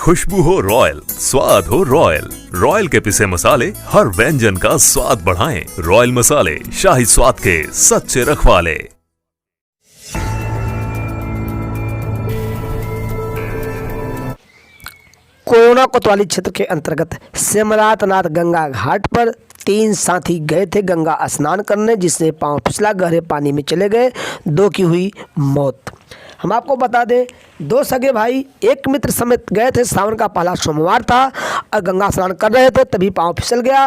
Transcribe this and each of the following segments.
खुशबू हो रॉयल, स्वाद हो रॉयल। रॉयल के पिसे मसाले हर व्यंजन का स्वाद बढ़ाएं। रॉयल मसाले, शाही स्वाद के सच्चे रखवाले। कोरोना कोतवाली क्षेत्र के अंतर्गत सिमरातनाथ गंगा घाट पर 3 साथी गए थे गंगा स्नान करने, जिससे पांव फिसला गहरे पानी में चले गए। 2 की हुई मौत। हम आपको बता दें, 2 सगे भाई एक मित्र समेत गए थे। सावन का पहला सोमवार था और गंगा स्नान कर रहे थे, तभी पांव फिसल गया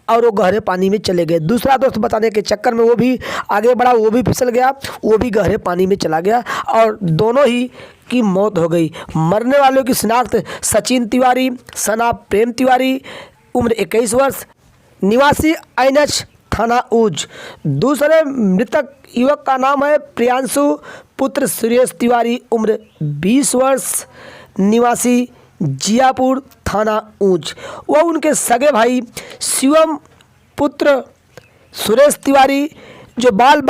और वो गहरे पानी में चले गए। दूसरा दोस्त बताने के चक्कर में वो भी आगे बढ़ा, वो भी फिसल गया, वो भी गहरे पानी में चला गया और दोनों ही की मौत हो गई। मरने वालों की शिनाख्त सचिन तिवारी सना प्रेम तिवारी, उम्र 21 वर्ष, निवासी एनएच थाना ऊज। दूसरे मृतक युवक का नाम है प्रियांशु पुत्र सुरेश तिवारी, उम्र 20 वर्ष, निवासी जियापुर थाना ऊंच। वह उनके सगे भाई शिवम पुत्र सुरेश तिवारी जो बाल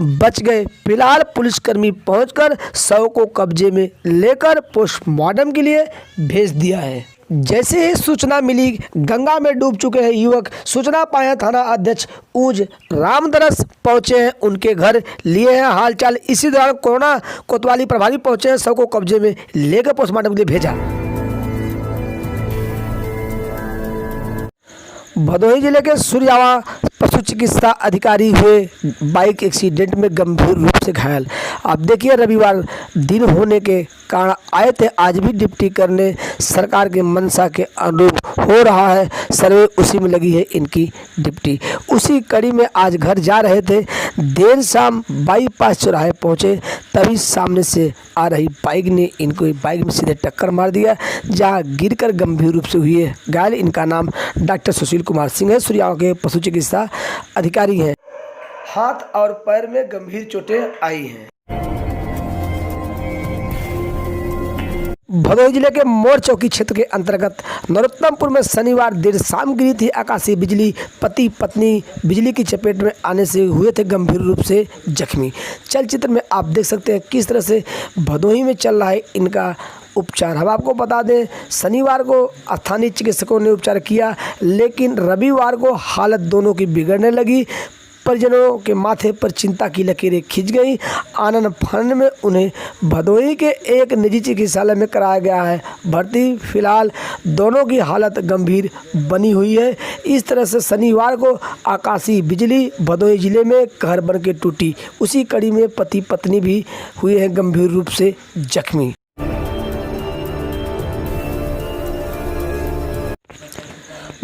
बच गए। फिलहाल पुलिसकर्मी पहुंचकर शव को कब्जे में लेकर पोस्टमार्टम के लिए भेज दिया है। जैसे ही सूचना मिली, गंगा में डूब चुके हैं युवक। सूचना पाए थाना अध्यक्ष ऊज रामदरस पहुंचे हैं, उनके घर लिए हैं हालचाल। इसी दौरान कोरोना कोतवाली प्रभारी पहुंचे हैं, शव को कब्जे में लेकर पोस्टमार्टम के लिए भेजा। भदोही जिले के सूर्यावा पशु चिकित्सा अधिकारी हुए बाइक एक्सीडेंट में गंभीर रूप से घायल। आप देखिए, रविवार दिन होने के कारण आए थे, आज भी ड्यूटी करने। सरकार के मंशा के अनुरूप हो रहा है सर्वे, उसी में लगी है इनकी ड्यूटी। उसी कड़ी में आज घर जा रहे थे, देर शाम बाईपास चौराहे पहुंचे, तभी सामने से आ रही बाइक ने इनको बाइक में सीधे टक्कर मार दिया, जहां गिरकर गंभीर रूप से हुए घायल। इनका नाम डॉक्टर सुशील कुमार सिंह है, सूर्यावा के पशु चिकित्सा अधिकारी हैं। हाथ और पैर में गंभीर चोटें आई हैं। भदोही जिले के मोर चौकी क्षेत्र के अंतर्गत नरोत्तमपुर में शनिवार देर शाम गिरी थी आकाशीय बिजली। पति पत्नी बिजली की चपेट में आने से हुए थे गंभीर रूप से जख्मी। चलचित्र में आप देख सकते हैं किस तरह से भदोही में चल रहा है इनका उपचार। हम आपको बता दें, शनिवार को स्थानीय चिकित्सकों ने उपचार किया, लेकिन रविवार को हालत दोनों की बिगड़ने लगी। परिजनों के माथे पर चिंता की लकीरें खिंच गई। आनन फानन में उन्हें भदोही के एक निजी चिकित्सालय में कराया गया है भर्ती। फिलहाल दोनों की हालत गंभीर बनी हुई है। इस तरह से शनिवार को आकाशीय बिजली भदोही जिले में कहर बन के टूटी। उसी कड़ी में पति पत्नी भी हुए हैं गंभीर रूप से जख्मी।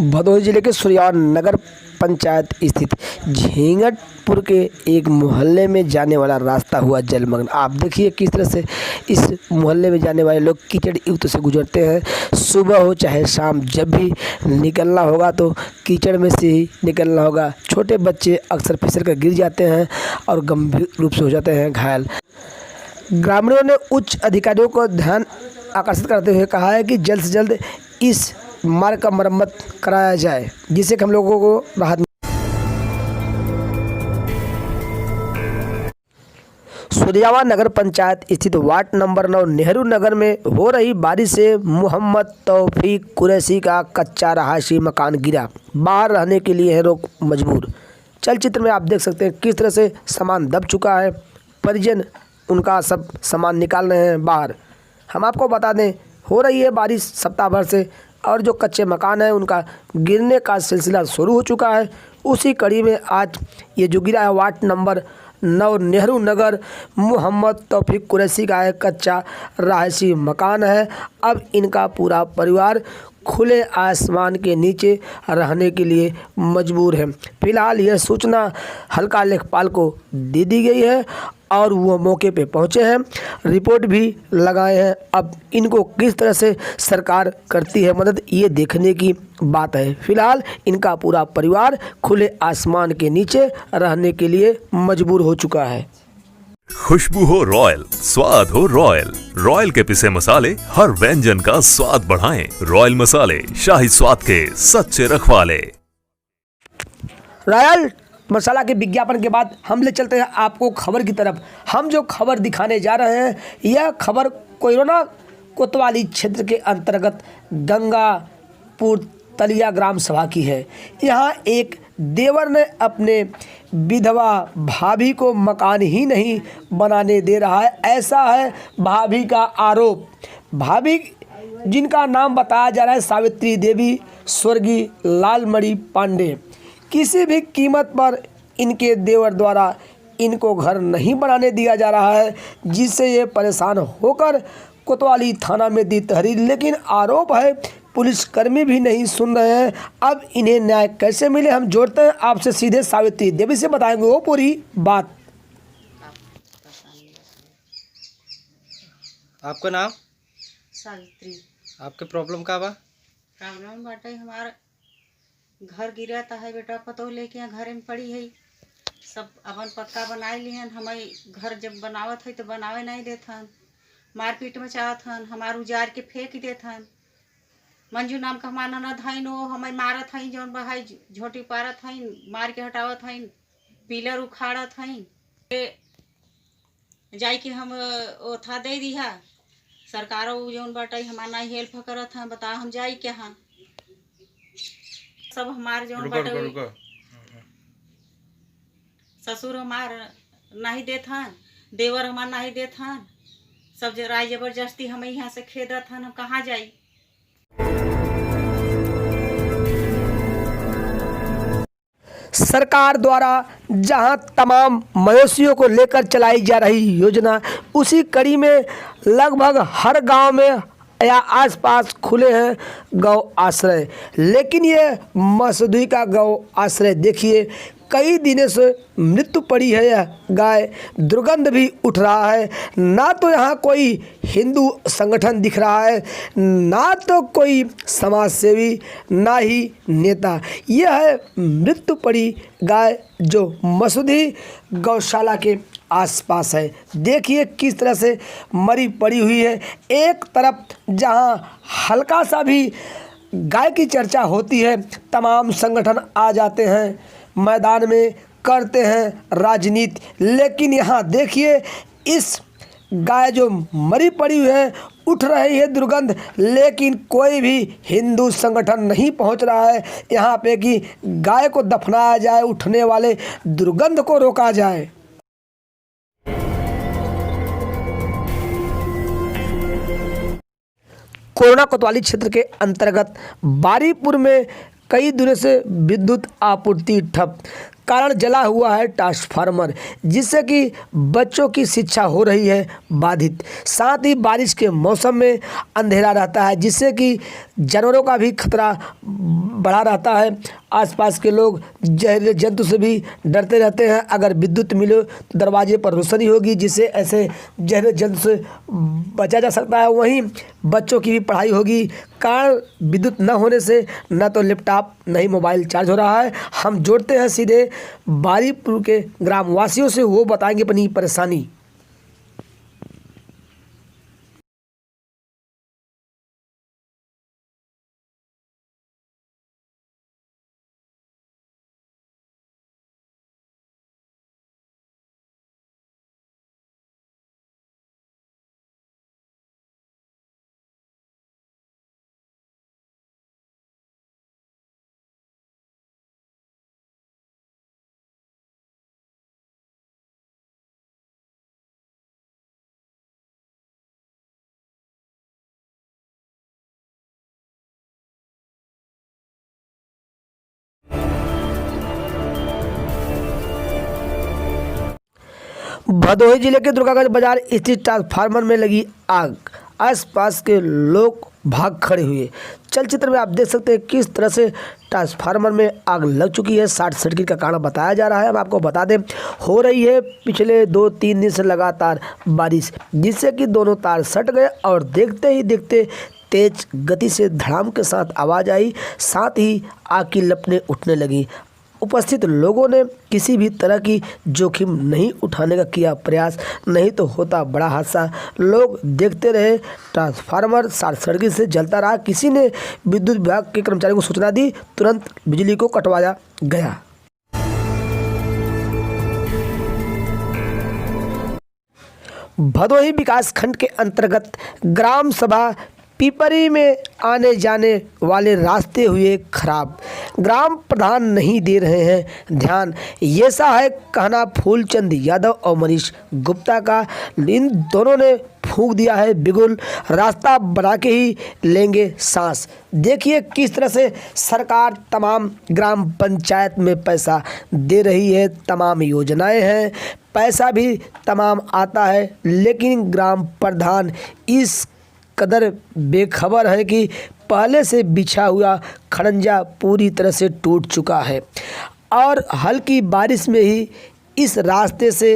भदोही जिले के सूर्यावा नगर पंचायत स्थित झींगटपुर के एक मोहल्ले में जाने वाला रास्ता हुआ जलमग्न। आप देखिए किस तरह से इस मोहल्ले में जाने वाले लोग कीचड़ युक्त से गुजरते हैं। सुबह हो चाहे शाम, जब भी निकलना होगा तो कीचड़ में से ही निकलना होगा। छोटे बच्चे अक्सर फिसल कर गिर जाते हैं और गंभीर रूप से हो जाते हैं घायल। ग्रामीणों ने उच्च अधिकारियों को ध्यान आकर्षित करते हुए कहा है कि जल्द से जल्द इस मार्ग का मरम्मत कराया जाए, जिससे हम लोगों को राहत। सूर्यावा नगर पंचायत स्थित वार्ड नंबर 9 नेहरू नगर में हो रही बारिश से मोहम्मद तौफीक कुरैशी का कच्चा रहायशी मकान गिरा। बाहर रहने के लिए है लोग मजबूर। चलचित्र में आप देख सकते हैं किस तरह से सामान दब चुका है। परिजन उनका सब सामान निकाल रहे हैं बाहर। हम आपको बता दें, हो रही है बारिश सप्ताह भर से और जो कच्चे मकान हैं उनका गिरने का सिलसिला शुरू हो चुका है। उसी कड़ी में आज ये जो गिरा है वार्ड नंबर 9 नेहरू नगर, मोहम्मद तौफीक कुरैशी का एक कच्चा रहायशी मकान है। अब इनका पूरा परिवार खुले आसमान के नीचे रहने के लिए मजबूर है। फिलहाल यह सूचना हल्का लेखपाल को दे दी गई है और वो मौके पे पहुंचे हैं, रिपोर्ट भी लगाए हैं। अब इनको किस तरह से सरकार करती है मदद, ये देखने की बात है। फिलहाल इनका पूरा परिवार खुले आसमान के नीचे रहने के लिए मजबूर हो चुका है। खुशबू हो रॉयल, स्वाद हो रॉयल। रॉयल के पिसे मसाले हर व्यंजन का स्वाद बढ़ाएं। रॉयल मसाले, शाही स्वाद के सच्चे रखवाले। रॉयल मसाला के विज्ञापन के बाद हम ले चलते हैं आपको खबर की तरफ। हम जो खबर दिखाने जा रहे हैं, यह खबर कोरोना कोतवाली क्षेत्र के अंतर्गत गंगापुर तलिया ग्राम सभा की है। यहाँ एक देवर ने अपने विधवा भाभी को मकान ही नहीं बनाने दे रहा है, ऐसा है भाभी का आरोप। भाभी जिनका नाम बताया जा रहा है सावित्री देवी स्वर्गीय लालमणि पांडे, किसी भी कीमत पर इनके देवर द्वारा इनको घर नहीं बनाने दिया जा रहा है, जिससे ये परेशान होकर कोतवाली थाना में दी तहरीर, लेकिन आरोप है पुलिसकर्मी भी नहीं सुन रहे हैं। अब इन्हें न्याय कैसे मिले, हम जोड़ते हैं आपसे सीधे सावित्री देवी से, बताएंगे वो पूरी बात। आपका नाम? सावित्री। आपके प्रॉब्लम का बा? प्रॉब्लम बाटे हमारा घर गिराता है बेटा, पतो लेके यहाँ घरे में पड़ी है, सब अपन पक्का बनाए लिहन। हमारे घर जब बनावत है तो बनावे नहीं देथन, मारपीट में चाहत हन, हमार उजाड़ के फेंक देथन। मंजू नाम का हमारा ननद हईन, वो हमें मारत हईन, जौन बहाई झोटी पारत हईन, मार के हटावत हईन, पिलर उखाड़त हईन। जाई के हम ओथा दे दिया, सरकारों जौन बाटे हमारा नहीं हेल्प करत हैं, बता हम जाई क्या हाँ। सब हमार जौन बाटे ससुर हमार नहीं देत हन, देवर हमार नहीं देत हन, सब राय जबरदस्ती हमें यहाँ से खेदत हन, हम कहाँ जाई। सरकार द्वारा जहां तमाम मवेशियों को लेकर चलाई जा रही योजना, उसी कड़ी में लगभग हर गांव में या आसपास खुले हैं गौ आश्रय, लेकिन ये मसूदी का गौ आश्रय देखिए कई दिनों से मृत्यु पड़ी है। यह गाय दुर्गंध भी उठ रहा है, ना तो यहाँ कोई हिंदू संगठन दिख रहा है, ना तो कोई समाज सेवी, ना ही नेता। यह है मृत्यु पड़ी गाय जो मसूदी गौशाला के आसपास है। देखिए किस तरह से मरी पड़ी हुई है। एक तरफ जहाँ हल्का सा भी गाय की चर्चा होती है, तमाम संगठन आ जाते हैं मैदान में, करते हैं राजनीति, लेकिन यहाँ देखिए इस गाय जो मरी पड़ी हुई है, उठ रही है दुर्गंध, लेकिन कोई भी हिंदू संगठन नहीं पहुंच रहा है यहाँ पे कि गाय को दफनाया जाए, उठने वाले दुर्गंध को रोका जाए। कोरोना कोतवाली क्षेत्र के अंतर्गत बारीपुर में कई दिनों से विद्युत आपूर्ति ठप, कारण जला हुआ है ट्रांसफार्मर, जिससे कि बच्चों की शिक्षा हो रही है बाधित। साथ ही बारिश के मौसम में अंधेरा रहता है, जिससे कि जानवरों का भी खतरा बढ़ा रहता है। आसपास के लोग जहरीले जंतु से भी डरते रहते हैं। अगर विद्युत मिले तो दरवाजे पर रोशनी होगी, जिससे ऐसे जहरीले जंतु से बचा जा सकता है। वहीं बच्चों की भी पढ़ाई होगी, कारण विद्युत न होने से न तो लैपटॉप नहीं मोबाइल चार्ज हो रहा है। हम जोड़ते हैं सीधे बारीपुर के ग्रामवासियों से, वो बताएंगे अपनी परेशानी। भदोही जिले के दुर्गागंज बाजार स्थित ट्रांसफार्मर में लगी आग, आसपास के लोग भाग खड़े हुए। चलचित्र में आप देख सकते हैं किस तरह से ट्रांसफार्मर में आग लग चुकी है। शॉर्ट सर्किट का कारण बताया जा रहा है। हम आपको बता दें, हो रही है पिछले 2-3 दिन से लगातार बारिश, जिससे कि दोनों तार सट गए और देखते ही देखते तेज गति से धड़ाम के साथ आवाज़ आई, साथ ही आग की लपटें उठने लगी। उपस्थित लोगों ने किसी भी तरह की जोखिम नहीं उठाने का किया प्रयास, नहीं तो होता बड़ा हादसा। लोग देखते रहे, ट्रांसफार्मर शॉर्ट सर्किट से जलता रहा। किसी ने विद्युत विभाग के कर्मचारियों को सूचना दी, तुरंत बिजली को कटवाया गया। भदोही विकास खंड के अंतर्गत ग्राम सभा पिपरी में आने जाने वाले रास्ते हुए खराब। ग्राम प्रधान नहीं दे रहे हैं ध्यान, ये सा है कहना फूलचंद यादव और मनीष गुप्ता का। इन दोनों ने फूंक दिया है बिगुल, रास्ता बना के ही लेंगे सांस। देखिए किस तरह से सरकार तमाम ग्राम पंचायत में पैसा दे रही है, तमाम योजनाएं हैं, पैसा भी तमाम आता है, लेकिन ग्राम प्रधान इस कदर बेखबर है कि पहले से बिछा हुआ खड़ंजा पूरी तरह से टूट चुका है और हल्की बारिश में ही इस रास्ते से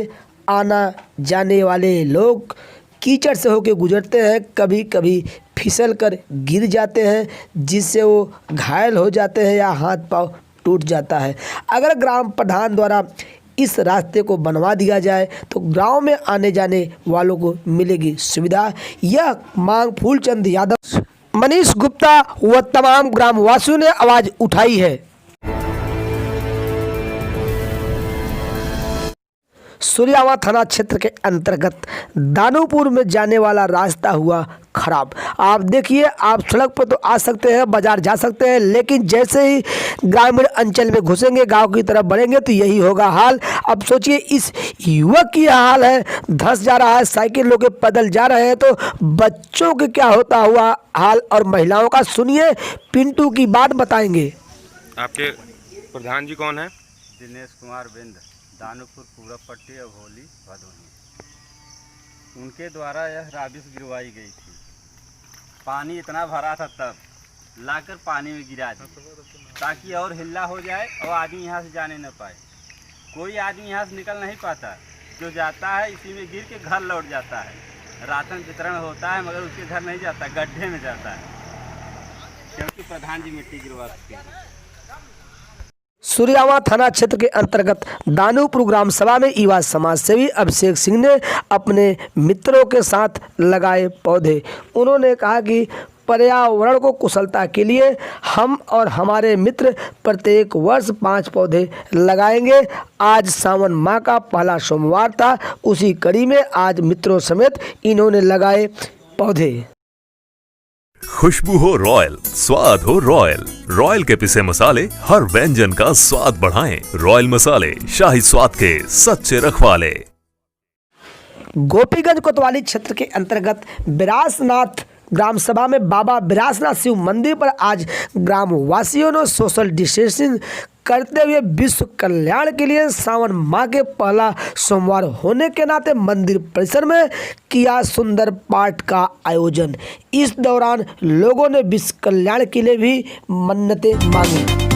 आना जाने वाले लोग कीचड़ से होकर गुजरते हैं, कभी कभी फिसल कर गिर जाते हैं जिससे वो घायल हो जाते हैं या हाथ पांव टूट जाता है। अगर ग्राम प्रधान द्वारा इस रास्ते को बनवा दिया जाए तो गांव में आने जाने वालों को मिलेगी सुविधा। यह मांग फूलचंद यादव, मनीष गुप्ता व तमाम ग्रामवासियों ने आवाज उठाई है। सूर्यावा थाना क्षेत्र के अंतर्गत दानूपुर में जाने वाला रास्ता हुआ खराब। आप देखिए, आप सड़क पर तो आ सकते हैं, बाजार जा सकते हैं, लेकिन जैसे ही ग्रामीण अंचल में घुसेंगे, गांव की तरफ बढ़ेंगे तो यही होगा हाल। अब सोचिए इस युवक की हाल है, धंस जा रहा है, साइकिल लोग पैदल जा रहे हैं, तो बच्चों के क्या होता हुआ हाल और महिलाओं का। सुनिए, पिंटू की बात बताएंगे। आपके प्रधान जी कौन है? दिनेश कुमार बिंद, दानूपुर पूरब पट्टी अभोली भदोही। उनके द्वारा यह राबिश गिरवाई गई थी। पानी इतना भरा था तब लाकर पानी में गिरा दी ताकि और हिल्ला हो जाए और आदमी यहाँ से जाने न पाए। कोई आदमी यहाँ से निकल नहीं पाता, जो जाता है इसी में गिर के घर लौट जाता है। राशन वितरण होता है मगर उसके घर नहीं जाता, गड्ढे में जाता है, क्योंकि प्रधान जी मिट्टी गिरवा सकते हैं। सूर्यावा थाना क्षेत्र के अंतर्गत दानूपुर ग्राम सभा में युवा समाज सेवी अभिषेक सिंह ने अपने मित्रों के साथ लगाए पौधे। उन्होंने कहा कि पर्यावरण को कुशलता के लिए हम और हमारे मित्र प्रत्येक वर्ष 5 पौधे लगाएंगे। आज सावन माह का पहला सोमवार था, उसी कड़ी में आज मित्रों समेत इन्होंने लगाए पौधे। खुशबू हो रॉयल, स्वाद हो रॉयल। रॉयल के पिसे मसाले हर व्यंजन का स्वाद बढ़ाएं। रॉयल मसाले, शाही स्वाद के सच्चे रखवाले। गोपीगंज कोतवाली क्षेत्र के अंतर्गत बिरासनाथ ग्राम सभा में बाबा बिरासनाथ शिव मंदिर पर आज ग्रामवासियों ने सोशल डिस्टेंसिंग करते हुए विश्व कल्याण के लिए सावन माह के पहला सोमवार होने के नाते मंदिर परिसर में किया सुंदर पाठ का आयोजन। इस दौरान लोगों ने विश्व कल्याण के लिए भी मन्नतें मांगी।